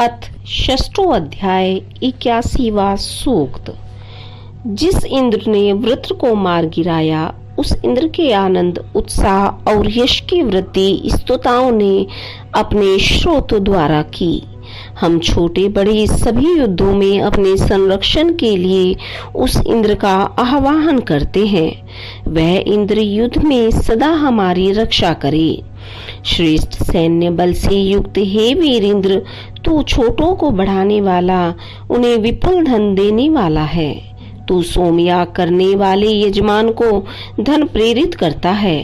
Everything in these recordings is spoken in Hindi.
अथ षष्ठो अध्याय 81वां सूक्त। जिस इंद्र ने वृत्र को मार गिराया, उस इंद्र के आनंद, उत्साह और यश की वृद्धि स्तुताओं ने अपने श्रोतों द्वारा की। हम छोटे बड़े सभी युद्धों में अपने संरक्षण के लिए उस इंद्र का आह्वान करते हैं। वह इंद्र युद्ध में सदा हमारी रक्षा करे। श्रेष्ठ सैन्य बल से युक्त हे वीर इंद्र, तू छोटों को बढ़ाने वाला, उन्हें विपुल धन देने वाला है। तू सोमयाग करने वाले यजमान को धन प्रेरित करता है।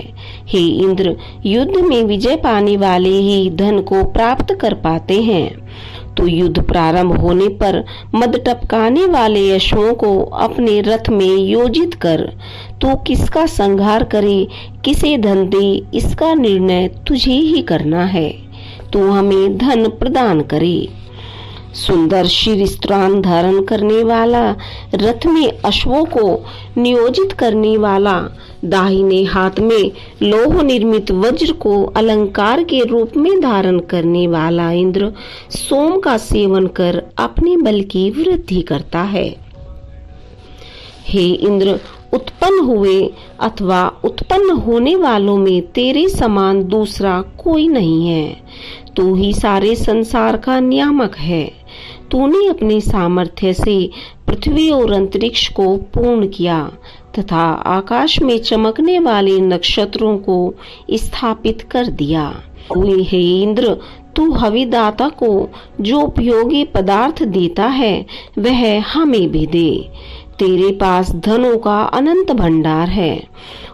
हे इंद्र, युद्ध में विजय पाने वाले ही धन को प्राप्त कर पाते हैं। तो युद्ध प्रारंभ होने पर मद टपकाने वाले अश्वों को अपने रथ में योजित कर। तू किसका संहार करे, किसे धन दे, इसका निर्णय तुझे ही करना है। तू हमें धन प्रदान करे। सुंदर शिरस्त्राण धारण करने वाला, रथ में अश्वों को नियोजित करने वाला, दाहिने हाथ में लोह निर्मित वज्र को अलंकार के रूप में धारण करने वाला इंद्र सोम का सेवन कर अपने बल की वृद्धि करता है। हे इंद्र, उत्पन्न हुए अथवा उत्पन्न होने वालों में तेरे समान दूसरा कोई नहीं है। तू ही सारे संसार का नियामक है। तूने अपने सामर्थ्य से पृथ्वी और अंतरिक्ष को पूर्ण किया तथा आकाश में चमकने वाले नक्षत्रों को स्थापित कर दिया। हे इंद्र, तू हविदाता को जो उपयोगी पदार्थ देता है, वह हमें भी दे। तेरे पास धनों का अनंत भंडार है,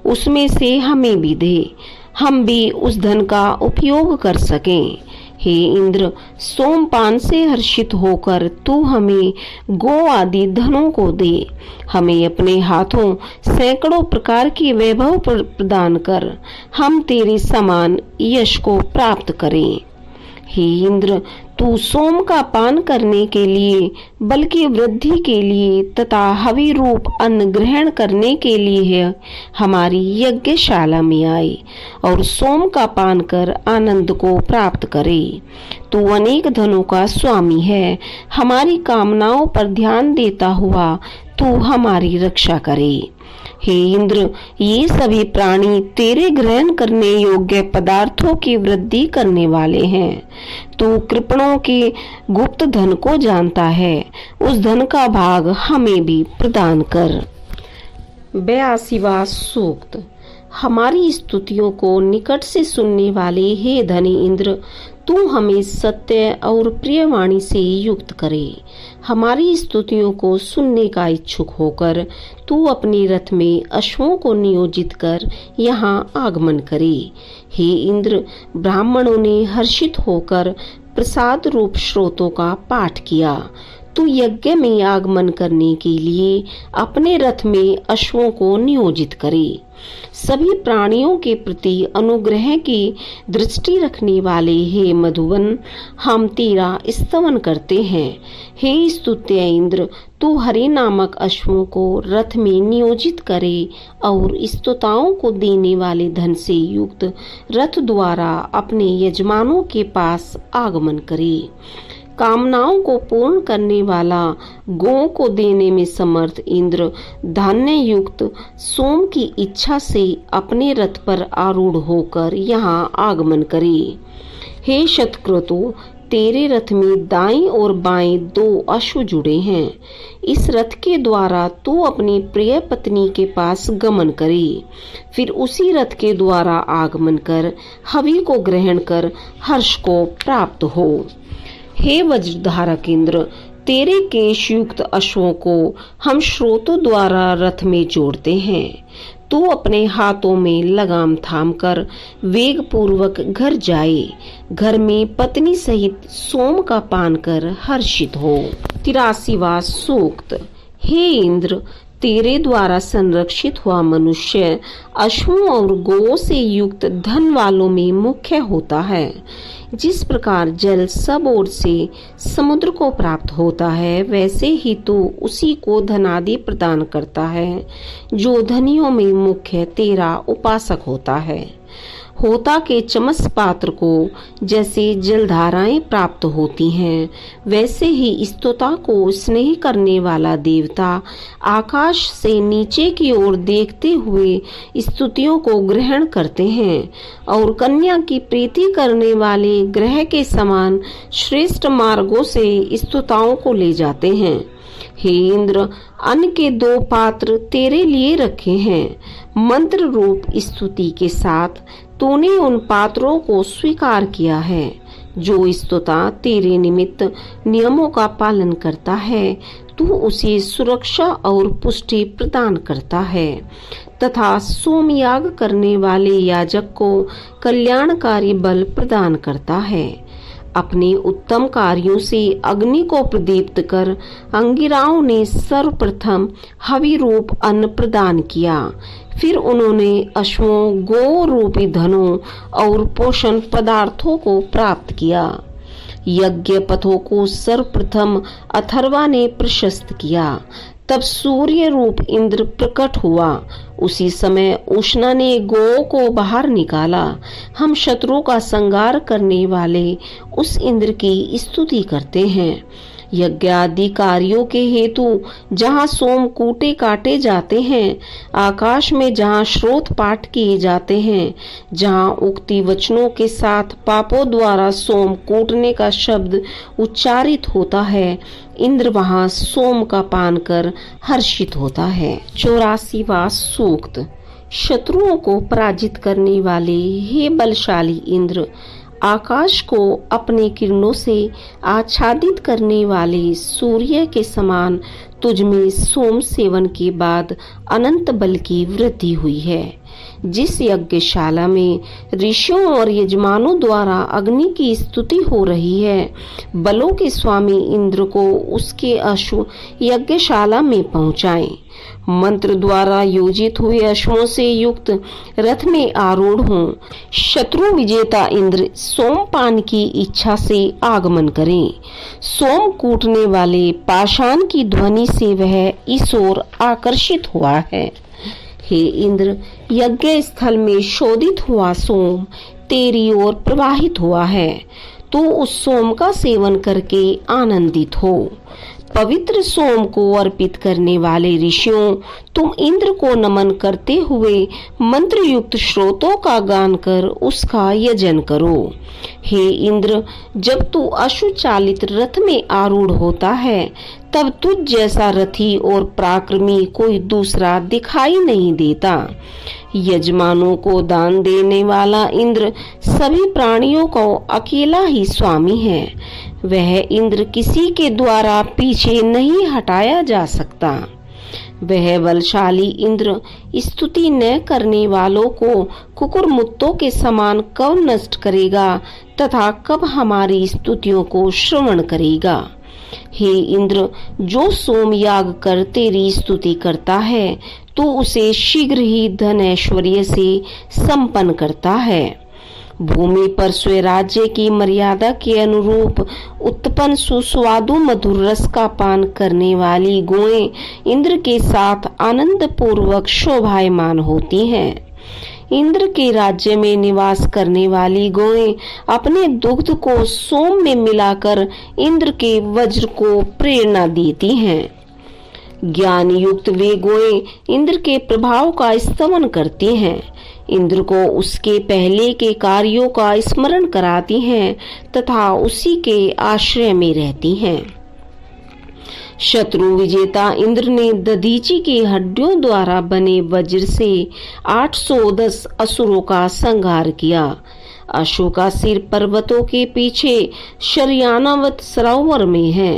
उसमें से हमें भी दे, हम भी उस धन का उपयोग कर सकें। हे इंद्र, सोमपान से हर्षित होकर तू हमें गो आदि धनों को दे। हमें अपने हाथों सैकड़ों प्रकार की वैभव प्रदान कर, हम तेरे समान यश को प्राप्त करें। हे इंद्र, तू सोम का पान करने के लिए, बल की वृद्धि के लिए तथा हवि रूप अन्न ग्रहण करने के लिए हमारी यज्ञशाला में आए और सोम का पान कर आनंद को प्राप्त करे। तू अनेक धनों का स्वामी है। हमारी कामनाओं पर ध्यान देता हुआ तू हमारी रक्षा करे। हे इंद्र, ये सभी प्राणी तेरे ग्रहण करने योग्य पदार्थों की वृद्धि करने वाले हैं। तू कृपणों के गुप्त धन को जानता है, उस धन का भाग हमें भी प्रदान कर। 82वां सूक्त। हमारी स्तुतियों को निकट से सुनने वाले हे धनी इंद्र, तू हमें सत्य और प्रिय वाणी से युक्त करे। हमारी स्तुतियों को सुनने का इच्छुक होकर तू अपने रथ में अश्वों को नियोजित कर यहाँ आगमन करे। हे इंद्र, ब्राह्मणों ने हर्षित होकर प्रसाद रूप श्रोतों का पाठ किया। तू यज्ञ में आगमन करने के लिए अपने रथ में अश्वों को नियोजित करे। सभी प्राणियों के प्रति अनुग्रह की दृष्टि रखने वाले हे मधुवन, हम तेरा स्तवन करते हैं। हे स्तुत्य इंद्र, तू हरि नामक अश्वों को रथ में नियोजित करे और स्तुताओं को देने वाले धन से युक्त रथ द्वारा अपने यजमानों के पास आगमन करे। कामनाओं को पूर्ण करने वाला, गौ को देने में समर्थ इंद्र धान्य युक्त सोम की इच्छा से अपने रथ पर आरूढ़ होकर यहाँ आगमन करे। हे शतक्रतु, तेरे रथ में दाईं और बाएं 2 अश्व जुड़े हैं। इस रथ के द्वारा तू अपनी प्रिय पत्नी के पास गमन करे। फिर उसी रथ के द्वारा आगमन कर हवि को ग्रहण कर हर्ष को प्राप्त हो। हे वज्रधारक इंद्र, तेरे केश युक्त अश्वों को हम श्रोतों द्वारा रथ में जोड़ते हैं। तू अपने हाथों में लगाम थामकर वेग पूर्वक घर जाए। घर में पत्नी सहित सोम का पान कर हर्षित हो। 83वां सूक्त। हे इंद्र, तेरे द्वारा संरक्षित हुआ मनुष्य अश्वों और गौओं से युक्त धन वालों में मुख्य होता है। जिस प्रकार जल सब ओर से समुद्र को प्राप्त होता है, वैसे ही तू उसी को धनादि प्रदान करता है, जो धनियों में मुख्य तेरा उपासक होता है। होता के चमस पात्र को जैसे जलधाराएं प्राप्त होती हैं, वैसे ही स्तुता को स्नेह करने वाला देवता आकाश से नीचे की ओर देखते हुए स्तुतियों को ग्रहण करते हैं और कन्या की प्रीति करने वाले ग्रह के समान श्रेष्ठ मार्गों से स्तुताओं को ले जाते हैं। हे इंद्र, अन्न के 2 पात्र तेरे लिए रखे हैं। मंत्र रूप स्तुति के साथ तूने उन पात्रों को स्वीकार किया है। जो स्तुता तेरे निमित्त नियमों का पालन करता है, तू उसे सुरक्षा और पुष्टि प्रदान करता है तथा सोमयाग करने वाले याजक को कल्याणकारी बल प्रदान करता है। अपने उत्तम कार्यों से अग्नि को प्रदीप्त कर अंगिराओं ने सर्वप्रथम हवि रूप अन्न प्रदान किया। फिर उन्होंने अश्वों, गो रूपी धनों और पोषण पदार्थों को प्राप्त किया। यज्ञ पथों को सर्वप्रथम अथर्वा ने प्रशस्त किया। तब सूर्य रूप इंद्र प्रकट हुआ। उसी समय उष्णा ने गौ को बाहर निकाला। हम शत्रुओं का संहार करने वाले उस इंद्र की स्तुति करते हैं। यज्ञ आदि कार्यों के हेतु जहाँ सोम कूटे काटे जाते हैं, आकाश में जहाँ श्रोत पाठ किए जाते हैं, जहाँ उक्ति वचनों के साथ पापों द्वारा सोम कूटने का शब्द उच्चारित होता है, इंद्र वहाँ सोम का पान कर हर्षित होता है। 84वां सूक्त। शत्रुओं को पराजित करने वाले हे बलशाली इंद्र, आकाश को अपने किरणों से आच्छादित करने वाले सूर्य के समान तुझ में सोम सेवन के बाद अनंत बल की वृद्धि हुई है। जिस यज्ञशाला में ऋषियों और यजमानों द्वारा अग्नि की स्तुति हो रही है, बलों के स्वामी इंद्र को उसके अश्व यज्ञशाला में पहुंचाएं। मंत्र द्वारा योजित हुए अश्वों से युक्त रथ में आरूढ़ हों। शत्रु विजेता इंद्र सोमपान की इच्छा से आगमन करें। सोम कूटने वाले पाषाण की ध्वनि से वह इस ओर आकर्षित हुआ है। हे इंद्र, यज्ञ स्थल में शोधित हुआ सोम तेरी ओर प्रवाहित हुआ है। तू उस सोम का सेवन करके आनंदित हो। पवित्र सोम को अर्पित करने वाले ऋषियों, तुम इंद्र को नमन करते हुए मंत्र युक्त श्रोतों का गान कर उसका यजन करो। हे इंद्र, जब तू अश्व चालित रथ में आरूढ़ होता है, तब तुझ जैसा रथी और पराक्रमी कोई दूसरा दिखाई नहीं देता। यजमानों को दान देने वाला इंद्र सभी प्राणियों को अकेला ही स्वामी है। वह इंद्र किसी के द्वारा पीछे नहीं हटाया जा सकता। वह बलशाली इंद्र स्तुति न करने वालों को कुकुरमुत्तों के समान कब नष्ट करेगा तथा कब हमारी स्तुतियों को श्रवण करेगा। हे इंद्र, जो सोमयाग कर तेरी स्तुति करता है, तू उसे शीघ्र ही धन ऐश्वर्य से संपन्न करता है। भूमि पर स्वराज्य की मर्यादा के अनुरूप उत्पन्न सुस्वादु मधुर रस का पान करने वाली गौएं इंद्र के साथ आनंद पूर्वक शोभायमान होती हैं। इंद्र के राज्य में निवास करने वाली गौएं अपने दुग्ध को सोम में मिलाकर इंद्र के वज्र को प्रेरणा देती हैं। ज्ञान युक्त वे गौएं इंद्र के प्रभाव का स्तवन करती हैं। इंद्र को उसके पहले के कार्यों का स्मरण कराती हैं तथा उसी के आश्रय में रहती हैं। शत्रु विजेता इंद्र ने दधीची की हड्डियों द्वारा बने वज्र से 810 असुरों का संहार किया। अश्व का सिर पर्वतों के पीछे शरियानावत सरोवर में है।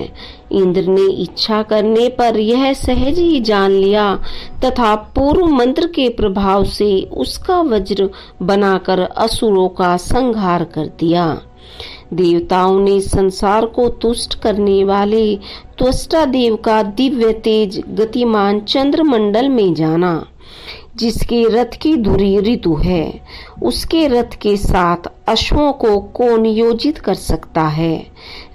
इंद्र ने इच्छा करने पर यह सहज ही जान लिया तथा पूर्व मंत्र के प्रभाव से उसका वज्र बनाकर असुरों का संहार कर दिया। देवताओं ने संसार को तुष्ट करने वाले त्वष्टा देव का दिव्य तेज गतिमान चंद्रमंडल में जाना। जिसके रथ की धुरी ऋतु है, उसके रथ के साथ अश्वों को कौन योजित कर सकता है?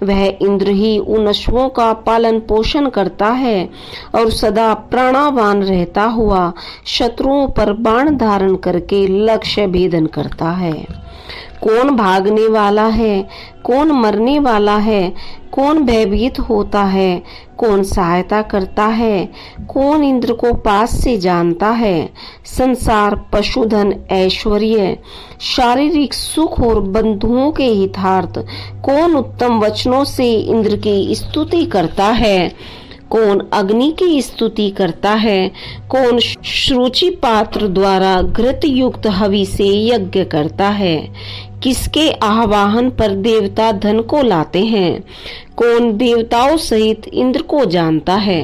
वह इंद्र ही उन अश्वों का पालन पोषण करता है और सदा प्राणवान रहता हुआ शत्रुओं पर बाण धारण करके लक्ष्य भेदन करता है। कौन भागने वाला है, कौन मरने वाला है, कौन भयभीत होता है, कौन सहायता करता है, कौन इंद्र को पास से जानता है? संसार, पशुधन, ऐश्वर्य, शारीरिक सुख और बंधुओं के हितार्थ कौन उत्तम वचनों से इंद्र की स्तुति करता है? कौन अग्नि की स्तुति करता है? कौन श्रुचि पात्र द्वारा घृत युक्त हवि से यज्ञ करता है? किसके आह्वान पर देवता धन को लाते हैं? कौन देवताओं सहित इंद्र को जानता है?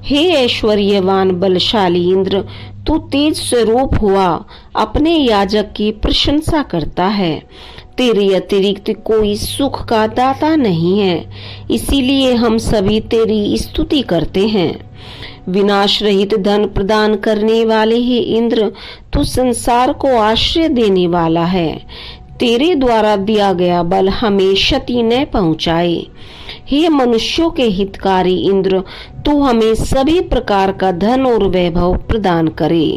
हे ऐश्वर्यवान बलशाली इंद्र, तू तेज स्वरूप हुआ अपने याजक की प्रशंसा करता है। तेरे अतिरिक्त कोई सुख का दाता नहीं है, इसीलिए हम सभी तेरी स्तुति करते हैं। विनाश रहित धन प्रदान करने वाले ही इंद्र, तू संसार को आश्रय देने वाला है। तेरे द्वारा दिया गया बल हमें क्षति न पहुंचाए। हे मनुष्यों के हितकारी इंद्र, तू हमें सभी प्रकार का धन और वैभव प्रदान करे।